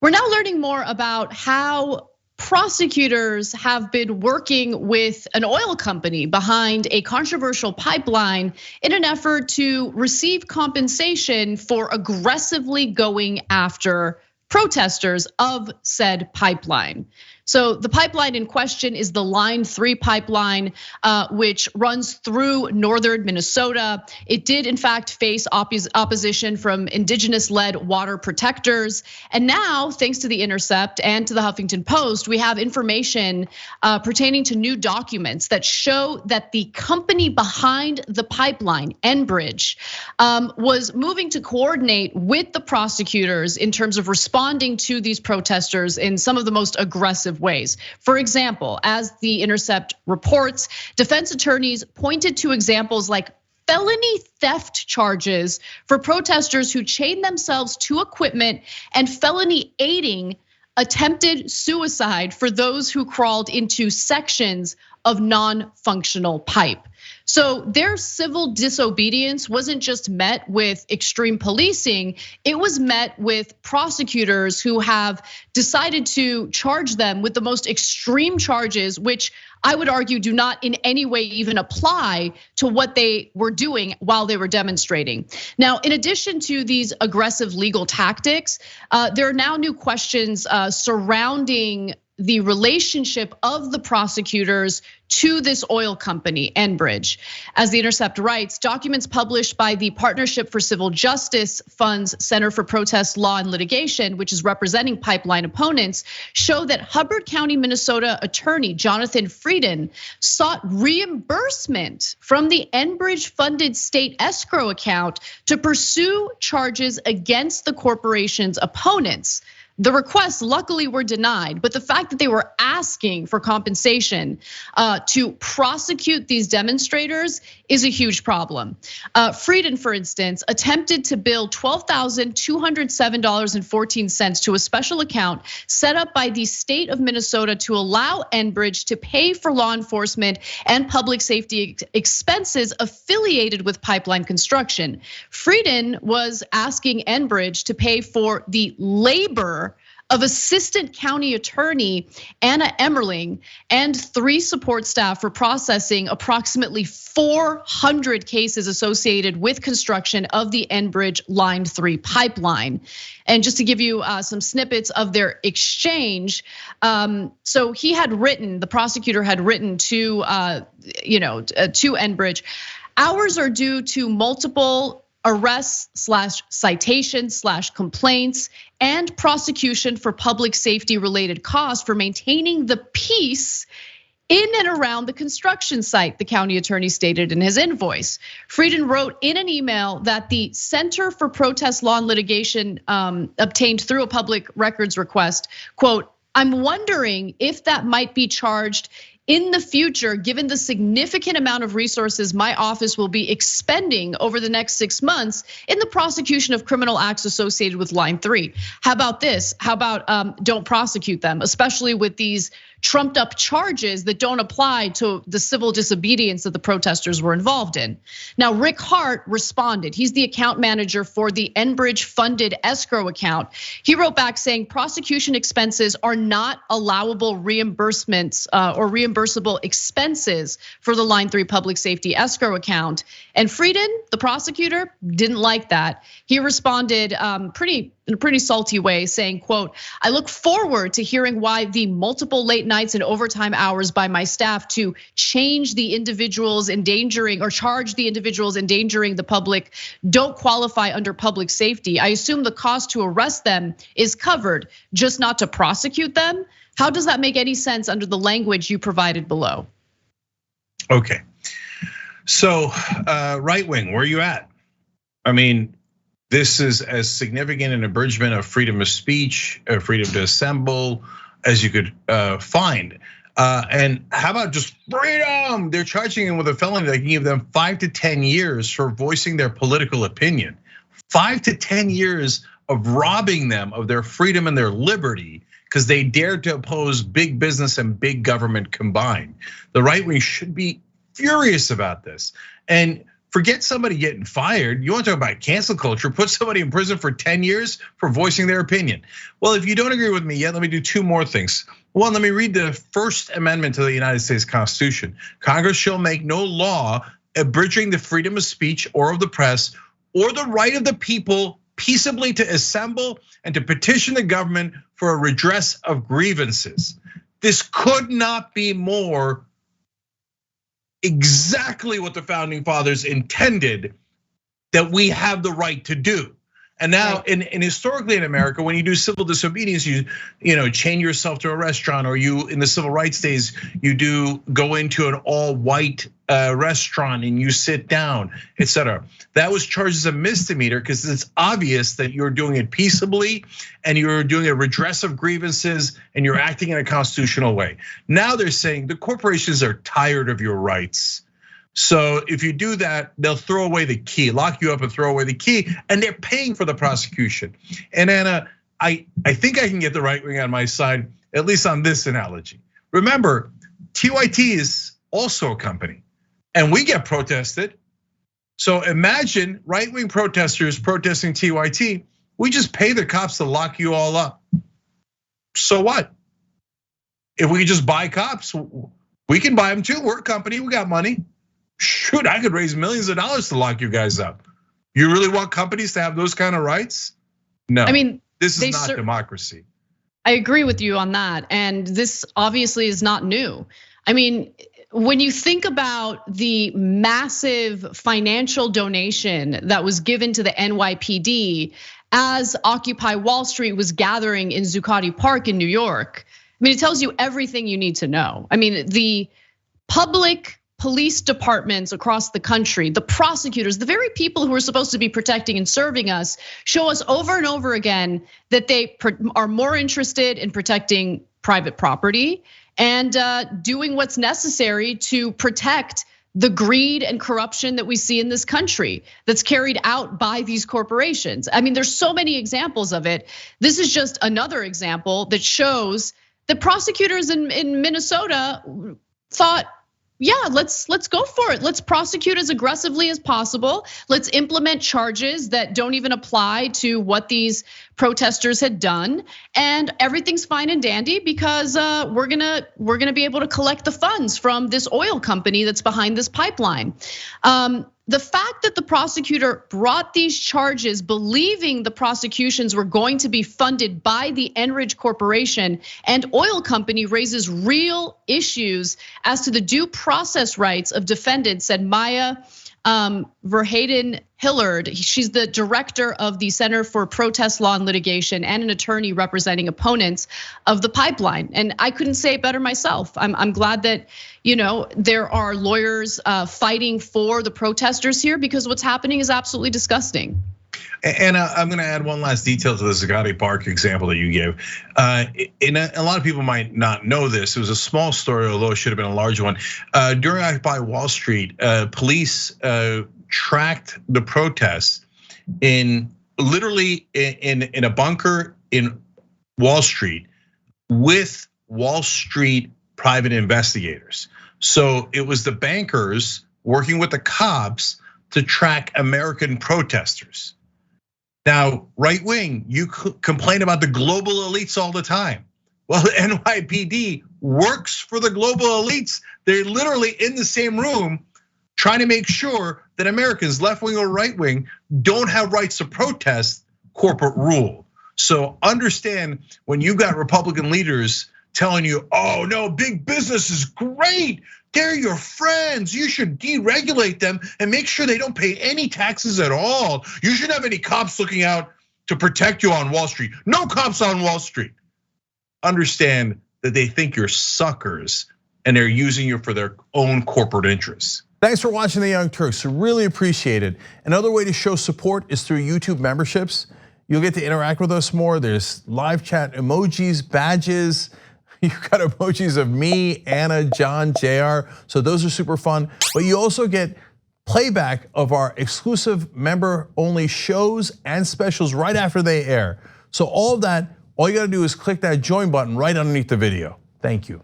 We're now learning more about how prosecutors have been working with an oil company behind a controversial pipeline in an effort to receive compensation for aggressively going after protesters of said pipeline. So the pipeline in question is the Line 3 pipeline, which runs through northern Minnesota. It did in fact face opposition from indigenous-led water protectors. And now, thanks to The Intercept and to the Huffington Post, we have information pertaining to new documents that show that the company behind the pipeline, Enbridge, was moving to coordinate with the prosecutors in terms of responding to these protesters in some of the most aggressive ways. For example, as The Intercept reports, defense attorneys pointed to examples like felony theft charges for protesters who chained themselves to equipment and felony aiding attempted suicide for those who crawled into sections of non-functional pipe. So their civil disobedience wasn't just met with extreme policing, it was met with prosecutors who have decided to charge them with the most extreme charges, which I would argue do not in any way even apply to what they were doing while they were demonstrating. Now, in addition to these aggressive legal tactics, there are now new questions surrounding the relationship of the prosecutors to this oil company, Enbridge. As The Intercept writes, documents published by the Partnership for Civil Justice Fund's Center for Protest Law and Litigation, which is representing pipeline opponents, show that Hubbard County, Minnesota attorney Jonathan Frieden sought reimbursement from the Enbridge funded state escrow account to pursue charges against the corporation's opponents. The requests luckily were denied, but the fact that they were asking for compensation to prosecute these demonstrators is a huge problem. Frieden, for instance, attempted to bill $12,207.14 to a special account set up by the state of Minnesota to allow Enbridge to pay for law enforcement and public safety expenses affiliated with pipeline construction. Frieden was asking Enbridge to pay for the labor of Assistant County Attorney Anna Emmerling and 3 support staff for processing approximately 400 cases associated with construction of the Enbridge Line 3 pipeline. And just to give you some snippets of their exchange, so the prosecutor had written to Enbridge, hours are due to multiple arrests / citations / complaints and prosecution for public safety related costs for maintaining the peace in and around the construction site, the county attorney stated in his invoice. Frieden wrote in an email that the Center for Protest Law and Litigation obtained through a public records request, quote, "I'm wondering if that might be charged in the future, given the significant amount of resources my office will be expending over the next 6 months in the prosecution of criminal acts associated with Line 3. How about this? How about don't prosecute them, especially with these trumped up charges that don't apply to the civil disobedience that the protesters were involved in. Now, Rick Hart responded. He's the account manager for the Enbridge funded escrow account. He wrote back saying prosecution expenses are not allowable reimbursements or reimbursable expenses for the Line 3 public safety escrow account. And Frieden, the prosecutor, didn't like that. He responded in a pretty salty way, saying, quote, "I look forward to hearing why the multiple late nights and overtime hours by my staff to change the individuals endangering or charge the individuals endangering the public don't qualify under public safety. I assume the cost to arrest them is covered, just not to prosecute them." How does that make any sense under the language you provided below? Okay, so right wing, where are you at? I mean, this is as significant an abridgment of freedom of speech, freedom to assemble as you could find. And how about just freedom? They're charging them with a felony that can give them 5 to 10 years for voicing their political opinion. 5 to 10 years of robbing them of their freedom and their liberty because they dared to oppose big business and big government combined. The right wing should be furious about this. And forget somebody getting fired. You want to talk about cancel culture, put somebody in prison for 10 years for voicing their opinion. Well, if you don't agree with me yet, let me do two more things. One, let me read the First Amendment to the United States Constitution. Congress shall make no law abridging the freedom of speech or of the press or the right of the people peaceably to assemble and to petition the government for a redress of grievances. This could not be more exactly what the founding fathers intended that we have the right to do. And now, and historically in America, when you do civil disobedience, you chain yourself to a restaurant, or you in the civil rights days, you do go into an all-white restaurant and you sit down, etc. That was charged as a misdemeanor because it's obvious that you're doing it peaceably and you're doing a redress of grievances and you're acting in a constitutional way. Now they're saying the corporations are tired of your rights. So if you do that, they'll throw away the key, lock you up and throw away the key, and they're paying for the prosecution. And Anna, I think I can get the right wing on my side, at least on this analogy. Remember, TYT is also a company, and we get protested. So imagine right wing protesters protesting TYT. We just pay the cops to lock you all up. So what? If we could just buy cops, we can buy them too. We're a company, we got money. Shoot, I could raise millions of dollars to lock you guys up. You really want companies to have those kind of rights? No, I mean, this is not democracy. I agree with you on that. And this obviously is not new. I mean, when you think about the massive financial donation that was given to the NYPD as Occupy Wall Street was gathering in Zuccotti Park in New York, I mean, it tells you everything you need to know. I mean, the public police departments across the country, the prosecutors, the very people who are supposed to be protecting and serving us, show us over and over again that they are more interested in protecting private property and doing what's necessary to protect the greed and corruption that we see in this country that's carried out by these corporations. I mean, there's so many examples of it. This is just another example that shows that prosecutors in Minnesota thought, yeah, let's go for it. Let's prosecute as aggressively as possible. Let's implement charges that don't even apply to what these protesters had done, and everything's fine and dandy because we're gonna be able to collect the funds from this oil company that's behind this pipeline. The fact that the prosecutor brought these charges believing the prosecutions were going to be funded by the Enbridge Corporation and oil company raises real issues as to the due process rights of defendants, said Maya Verheyden Hillard. She's the director of the Center for Protest Law and Litigation and an attorney representing opponents of the pipeline. And I couldn't say it better myself. I'm glad that there are lawyers fighting for the protesters here because what's happening is absolutely disgusting. And I'm going to add one last detail to the Zuccotti Park example that you gave. And a lot of people might not know this. It was a small story, although it should have been a large one. During Occupy Wall Street, police tracked the protests literally in a bunker in Wall Street with Wall Street private investigators. So it was the bankers working with the cops to track American protesters. Now, right wing, you complain about the global elites all the time. Well, the NYPD works for the global elites. They're literally in the same room trying to make sure that Americans, left wing or right wing, don't have rights to protest corporate rule. So understand when you got Republican leaders telling you, oh no, big business is great. They're your friends. You should deregulate them and make sure they don't pay any taxes at all. You shouldn't have any cops looking out to protect you on Wall Street. No cops on Wall Street. Understand that they think you're suckers and they're using you for their own corporate interests. Thanks for watching The Young Turks, really appreciate it. Another way to show support is through YouTube memberships. You'll get to interact with us more. There's live chat emojis, badges. You've got emojis of me, Anna, John, JR, so those are super fun. But you also get playback of our exclusive member-only shows and specials right after they air. So all of that, all you gotta do is click that join button right underneath the video. Thank you.